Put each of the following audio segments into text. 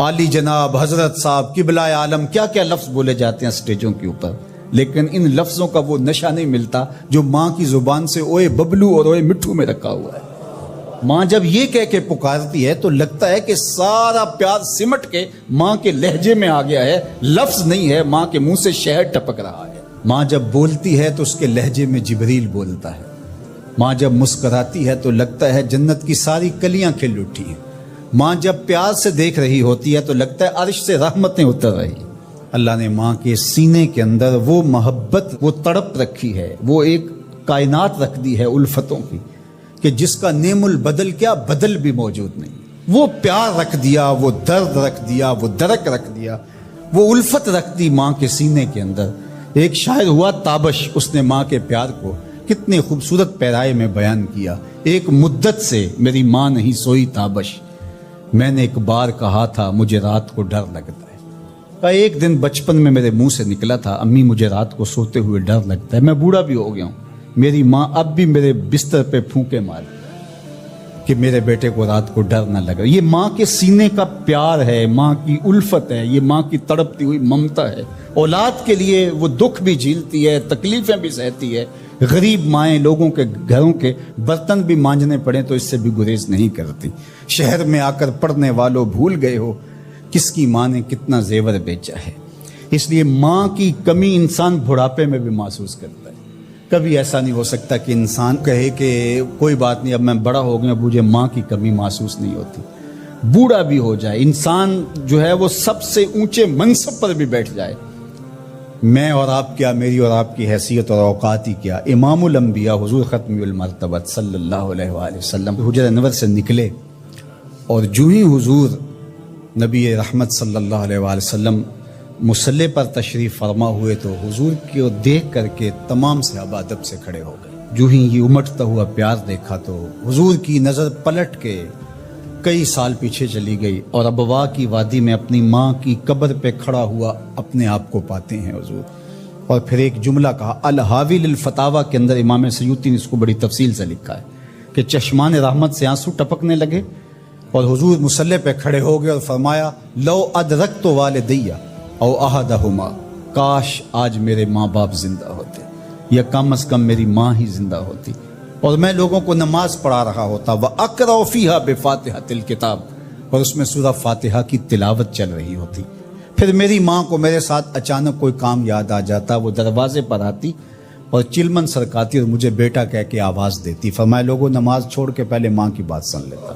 عالی جناب حضرت صاحب قبلہ عالم کیا کیا لفظ بولے جاتے ہیں سٹیجوں کے اوپر، لیکن ان لفظوں کا وہ نشہ نہیں ملتا جو ماں کی زبان سے اوئے ببلو اور اوئے مٹھو میں رکھا ہوا ہے۔ ماں جب یہ کہہ کے پکارتی ہے تو لگتا ہے کہ سارا پیار سمٹ کے ماں کے لہجے میں آ گیا ہے، لفظ نہیں ہے، ماں کے منہ سے شہد ٹپک رہا ہے۔ ماں جب بولتی ہے تو اس کے لہجے میں جبریل بولتا ہے۔ ماں جب مسکراتی ہے تو لگتا ہے جنت کی ساری کلیاں کھل اٹھی ہیں۔ ماں جب پیار سے دیکھ رہی ہوتی ہے تو لگتا ہے عرش سے رحمتیں اتر رہی ہیں۔ اللہ نے ماں کے سینے کے اندر وہ محبت، وہ تڑپ رکھی ہے، وہ ایک کائنات رکھ دی ہے الفتوں کی کہ جس کا نعم البدل کیا بدل بھی موجود نہیں۔ وہ پیار رکھ دیا، وہ درد رکھ دیا، وہ درک رکھ دیا، وہ الفت رکھ دی ماں کے سینے کے اندر۔ ایک شاعر ہوا تابش، اس نے ماں کے پیار کو کتنے خوبصورت پیرائے میں بیان کیا۔ ایک مدت سے میری ماں نہیں سوئی تابش، میں نے ایک بار کہا تھا مجھے رات کو ڈر لگتا ہے۔ ایک دن بچپن میں میرے منہ سے نکلا تھا امی مجھے رات کو سوتے ہوئے ڈر لگتا ہے۔ میں بوڑھا بھی ہو گیا ہوں، میری ماں اب بھی میرے بستر پہ پھونکے مار کہ میرے بیٹے کو رات کو ڈر نہ لگا۔ یہ ماں کے سینے کا پیار ہے، ماں کی الفت ہے، یہ ماں کی تڑپتی ہوئی ممتا ہے۔ اولاد کے لیے وہ دکھ بھی جھیلتی ہے، تکلیفیں بھی سہتی ہے۔ غریب مائیں لوگوں کے گھروں کے برتن بھی مانجنے پڑیں تو اس سے بھی گریز نہیں کرتی۔ شہر میں آ کر پڑھنے والوں بھول گئے ہو کس کی ماں نے کتنا زیور بیچا ہے۔ اس لیے ماں کی کمی انسان بڑھاپے میں بھی محسوس کرتا ہے۔ کبھی ایسا نہیں ہو سکتا کہ انسان کہے کہ کوئی بات نہیں اب میں بڑا ہو گیا مجھے ماں کی کمی محسوس نہیں ہوتی۔ بوڑھا بھی ہو جائے انسان جو ہے وہ سب سے اونچے منصب پر بھی بیٹھ جائے، میں اور آپ کیا، میری اور آپ کی حیثیت اور اوقات ہی کیا۔ امام الانبیاء حضور ختم المرتبت صلی اللہ علیہ وآلہ وسلم حجرہ انور سے نکلے اور جو ہی حضور نبی رحمت صلی اللہ علیہ وآلہ وسلم مصلی پر تشریف فرما ہوئے تو حضور کو دیکھ کر کے تمام صحابہ ادب سے کھڑے ہو گئے۔ جو ہی یہ امٹتا ہوا پیار دیکھا تو حضور کی نظر پلٹ کے کئی سال پیچھے چلی گئی اور ابوا کی وادی میں اپنی ماں کی قبر پہ کھڑا ہوا اپنے آپ کو پاتے ہیں حضور۔ اور پھر ایک جملہ کہا، الحاوی للفتاوی کے اندر امام سیوطی نے اس کو بڑی تفصیل سے لکھا ہے کہ چشمان رحمت سے آنسو ٹپکنے لگے اور حضور مصلی پہ کھڑے ہو گئے اور فرمایا لو ادرکت والدیہ او احدہما، کاش آج میرے ماں باپ زندہ ہوتے یا کم از کم میری ماں ہی زندہ ہوتی اور میں لوگوں کو نماز پڑھا رہا ہوتا۔ وَأَقْرَأُ فِيهَا بِفَاتِحَةِ الْكِتَابِ، اور اس میں سورہ فاتحہ کی تلاوت چل رہی ہوتی۔ پھر میری ماں کو میرے ساتھ اچانک کوئی کام یاد آ جاتا، وہ دروازے پر آتی اور چلمن سرکاتی اور مجھے بیٹا کہہ کے آواز دیتی۔ فرمایا لوگوں نماز چھوڑ کے پہلے ماں کی بات سن لیتا۔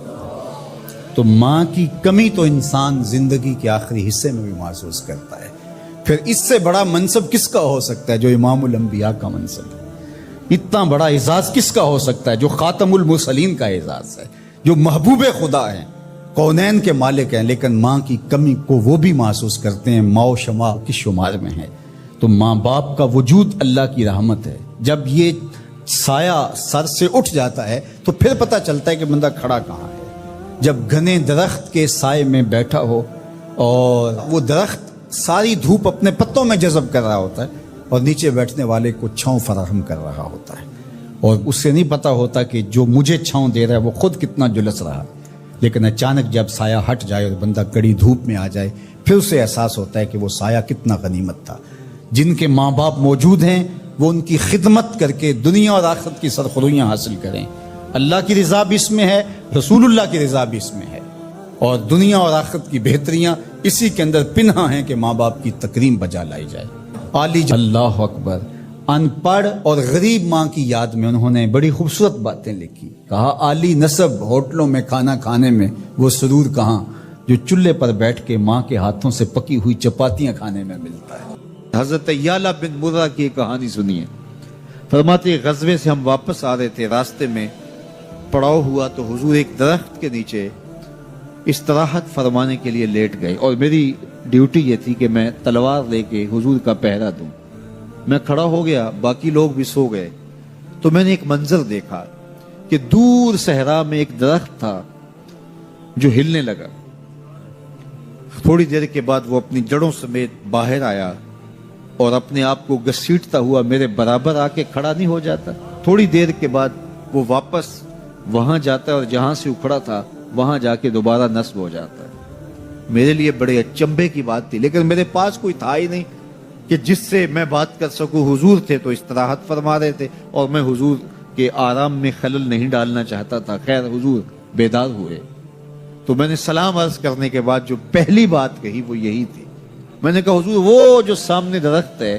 تو ماں کی کمی تو انسان زندگی کے آخری حصے میں بھی محسوس کرتا ہے۔ پھر اس سے بڑا منصب کس کا ہو سکتا ہے جو امام الانبیاء کا منصب ہے؟ اتنا بڑا اعزاز کس کا ہو سکتا ہے جو خاتم المرسلین کا اعزاز ہے، جو محبوب خدا ہیں، کونین کے مالک ہیں، لیکن ماں کی کمی کو وہ بھی محسوس کرتے ہیں۔ ماں و شمع کی شمار میں ہے۔ تو ماں باپ کا وجود اللہ کی رحمت ہے۔ جب یہ سایہ سر سے اٹھ جاتا ہے تو پھر پتہ چلتا ہے کہ بندہ کھڑا کہاں ہے۔ جب گھنے درخت کے سائے میں بیٹھا ہو اور وہ درخت ساری دھوپ اپنے پتوں میں جذب کر رہا ہوتا ہے اور نیچے بیٹھنے والے کو چھاؤں فراہم کر رہا ہوتا ہے، اور اس سے نہیں پتا ہوتا کہ جو مجھے چھاؤں دے رہا ہے وہ خود کتنا جلس رہا، لیکن اچانک جب سایہ ہٹ جائے اور بندہ کڑی دھوپ میں آ جائے پھر اسے احساس ہوتا ہے کہ وہ سایہ کتنا غنیمت تھا۔ جن کے ماں باپ موجود ہیں وہ ان کی خدمت کر کے دنیا اور آخرت کی سرخرویاں حاصل کریں۔ اللہ کی رضا بھی اس میں ہے، رسول اللہ کی رضا بھی اس میں ہے، اور دنیا اور آخرت کی بہتریاں اسی کے اندر پنہاں ہیں کہ ماں باپ کی تکریم بجا لائی جائے۔ عالی اللہ اکبر، ان پڑھ اور غریب ماں کی یاد میں انہوں نے بڑی خوبصورت باتیں لکھی۔ کہا عالی نسب ہوٹلوں میں کھانا کھانے میں وہ سرور کہاں جو چولہے پر بیٹھ کے ماں کے ہاتھوں سے پکی ہوئی چپاتیاں کھانے میں ملتا ہے۔ حضرت یعلا بن مرہ کی ایک کہانی سنیے۔ فرماتے غزوے سے ہم واپس آ رہے تھے، راستے میں پڑاؤ ہوا تو حضور ایک درخت کے نیچے استراحت فرمانے کے لیے لیٹ گئے، اور میری ڈیوٹی یہ تھی کہ میں تلوار لے کے حضور کا پہرا دوں۔ میں کھڑا ہو گیا، باقی لوگ بھی سو گئے، تو میں نے ایک منظر دیکھا کہ دور صحرا میں ایک درخت تھا جو ہلنے لگا۔ تھوڑی دیر کے بعد وہ اپنی جڑوں سمیت باہر آیا اور اپنے آپ کو گھسیٹتا ہوا میرے برابر آ کے کھڑا نہیں ہو جاتا۔ تھوڑی دیر کے بعد وہ واپس وہاں جاتا ہے اور جہاں سے اکھڑا تھا وہاں جا کے دوبارہ نصب ہو جاتا ہے۔ میرے لیے بڑے اچنبے کی بات تھی، لیکن میرے پاس کوئی تھا ہی نہیں کہ جس سے میں بات کر سکوں۔ حضور تھے تو استراحت فرما رہے تھے اور میں حضور کے آرام میں خلل نہیں ڈالنا چاہتا تھا۔ خیر حضور بیدار ہوئے تو میں نے سلام عرض کرنے کے بعد جو پہلی بات کہی وہ یہی تھی، میں نے کہا حضور وہ جو سامنے درخت ہے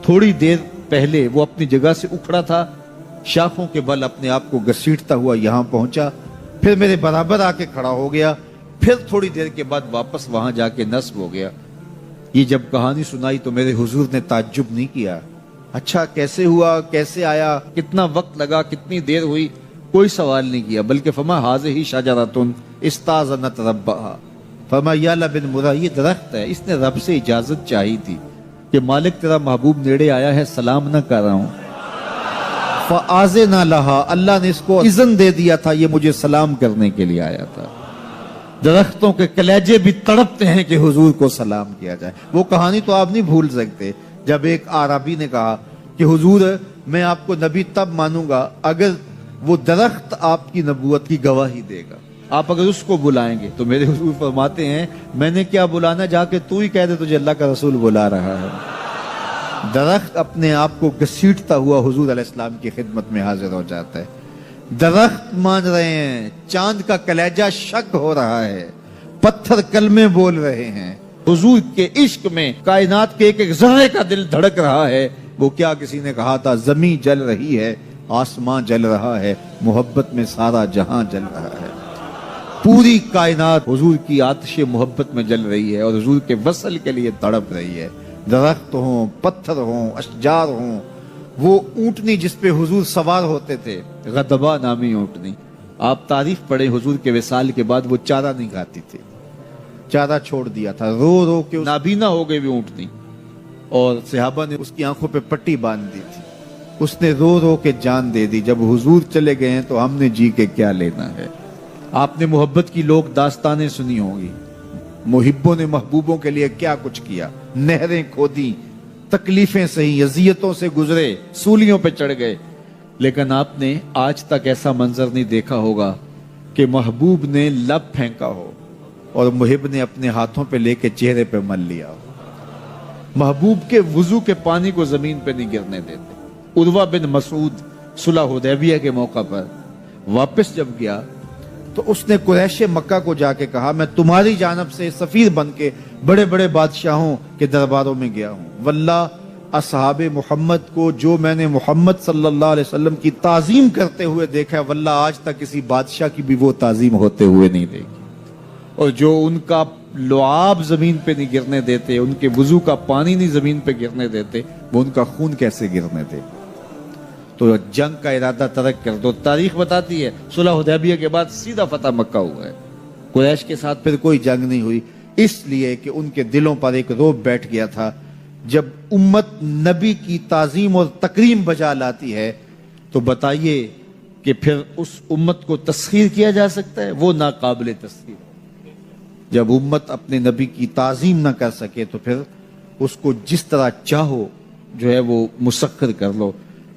تھوڑی دیر پہلے وہ اپنی جگہ سے اکھڑا تھا، شاخوں کے بل اپنے آپ کو گھسیٹتا ہوا یہاں پہنچا، پھر میرے برابر آ کے کھڑا ہو گیا، پھر تھوڑی دیر کے بعد واپس وہاں جا کے نصب ہو گیا۔ یہ جب کہانی سنائی تو میرے حضور نے تعجب نہیں کیا، اچھا کیسے ہوا، کیسے آیا، کتنا وقت لگا، کتنی دیر ہوئی، کوئی سوال نہیں کیا، بلکہ فرمایا ہاذہ شجرۃ استاذنت ربھا، فرمایا یا بن مرہ یہ درخت ہے، اس نے رب سے اجازت چاہی تھی کہ مالک تیرا محبوب نیڑے آیا ہے، سلام نہ کر رہا ہوں، فآذن لہا، اللہ نے اس کو اذن دے دیا تھا یہ مجھے سلام کرنے کے لیے آیا تھا۔ درختوں کے کلیجے بھی تڑپتے ہیں کہ حضور کو سلام کیا جائے۔ وہ کہانی تو آپ نہیں بھول سکتے جب ایک اعرابی نے کہا کہ حضور میں آپ کو نبی تب مانوں گا اگر وہ درخت آپ کی نبوت کی گواہی دے گا، آپ اگر اس کو بلائیں گے۔ تو میرے حضور فرماتے ہیں میں نے کیا بلانا، جا کے تو ہی کہہ دے تجھے اللہ کا رسول بلا رہا ہے۔ درخت اپنے آپ کو گھسیٹتا ہوا حضور علیہ السلام کی خدمت میں حاضر ہو جاتا ہے۔ درخت مان رہے ہیں، چاند کا کلیجہ شک ہو رہا ہے، پتھر کلمے بول رہے ہیں، حضور کے عشق میں کائنات کے ایک ایک ذرے کا دل دھڑک رہا ہے۔ وہ کیا کسی نے کہا تھا زمین جل رہی ہے، آسمان جل رہا ہے، محبت میں سارا جہاں جل رہا ہے۔ پوری کائنات حضور کی آتش محبت میں جل رہی ہے اور حضور کے وصل کے لیے تڑپ رہی ہے۔ درخت ہوں، پتھر ہوں، اشجار ہوں، وہ اونٹنی جس پہ حضور سوار ہوتے تھے، غضبہ نامی اونٹنی، آپ تاریخ پڑھیں حضور کے وصال کے بعد وہ چارہ نہیں کھاتی تھی، چارہ چھوڑ دیا تھا، رو رو کے نابینا ہو گئی وہ اونٹنی، اور صحابہ نے اس کی آنکھوں پہ پٹی باندھ دی تھی، اس نے رو رو کے جان دے دی۔ جب حضور چلے گئے ہیں تو ہم نے جی کے کیا لینا ہے۔ آپ نے محبت کی لوگ داستانیں سنی ہوں گی، محبوں نے محبوبوں کے لیے کیا کچھ کیا، نہریں کھودی، تکلیفیں سہی، اذیتوں سے گزرے، سولیوں پہ چڑھ گئے، لیکن آپ نے آج تک ایسا منظر نہیں دیکھا ہوگا کہ محبوب نے لب پھینکا ہو اور محب نے اپنے ہاتھوں پہ لے کے چہرے پہ مل لیا ہو۔ محبوب کے وضو کے پانی کو زمین پہ نہیں گرنے دیتے۔ عروہ بن مسعود صلح حدیبیہ کے موقع پر واپس جب گیا تو اس نے قریش مکہ کو جا کے کہا میں تمہاری جانب سے سفیر بن کے بڑے بڑے بادشاہوں کے درباروں میں گیا ہوں، واللہ اصحاب محمد کو جو میں نے محمد صلی اللہ علیہ وسلم کی تعظیم کرتے ہوئے دیکھا ہے، واللہ آج تک کسی بادشاہ کی بھی وہ تعظیم ہوتے ہوئے نہیں دیکھی، اور جو ان کا لعاب زمین پہ نہیں گرنے دیتے، ان کے وضو کا پانی نہیں زمین پہ گرنے دیتے، وہ ان کا خون کیسے گرنے دے۔ تو جنگ کا ارادہ ترک کر دو۔ تاریخ بتاتی ہے صلح حدیبیہ کے بعد سیدھا فتح مکہ ہوا ہے، قریش کے ساتھ پھر کوئی جنگ نہیں ہوئی، اس لیے کہ ان کے دلوں پر ایک رعب بیٹھ گیا تھا۔ جب امت نبی کی تعظیم اور تکریم بجا لاتی ہے تو بتائیے کہ پھر اس امت کو تسخیر کیا جا سکتا ہے؟ وہ ناقابل تسخیر۔ جب امت اپنے نبی کی تعظیم نہ کر سکے تو پھر اس کو جس طرح چاہو جو ہے وہ مسخر کر لو،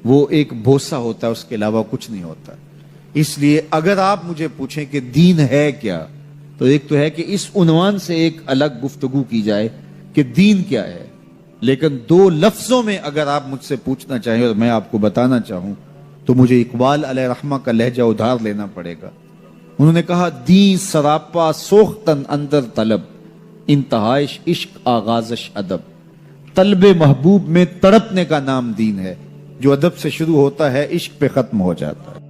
وہ ایک بھوسا ہوتا ہے، اس کے علاوہ کچھ نہیں ہوتا۔ اس لیے اگر آپ مجھے پوچھیں کہ دین ہے کیا، تو ایک تو ہے کہ اس عنوان سے ایک الگ گفتگو کی جائے کہ دین کیا ہے، لیکن دو لفظوں میں اگر آپ مجھ سے پوچھنا چاہیں اور میں آپ کو بتانا چاہوں تو مجھے اقبال علیہ رحمہ کا لہجہ ادھار لینا پڑے گا۔ انہوں نے کہا دین سراپا سوختن اندر طلب، انتہائش عشق آغازش ادب۔ طلب محبوب میں تڑپنے کا نام دین ہے، جو ادب سے شروع ہوتا ہے عشق پہ ختم ہو جاتا ہے۔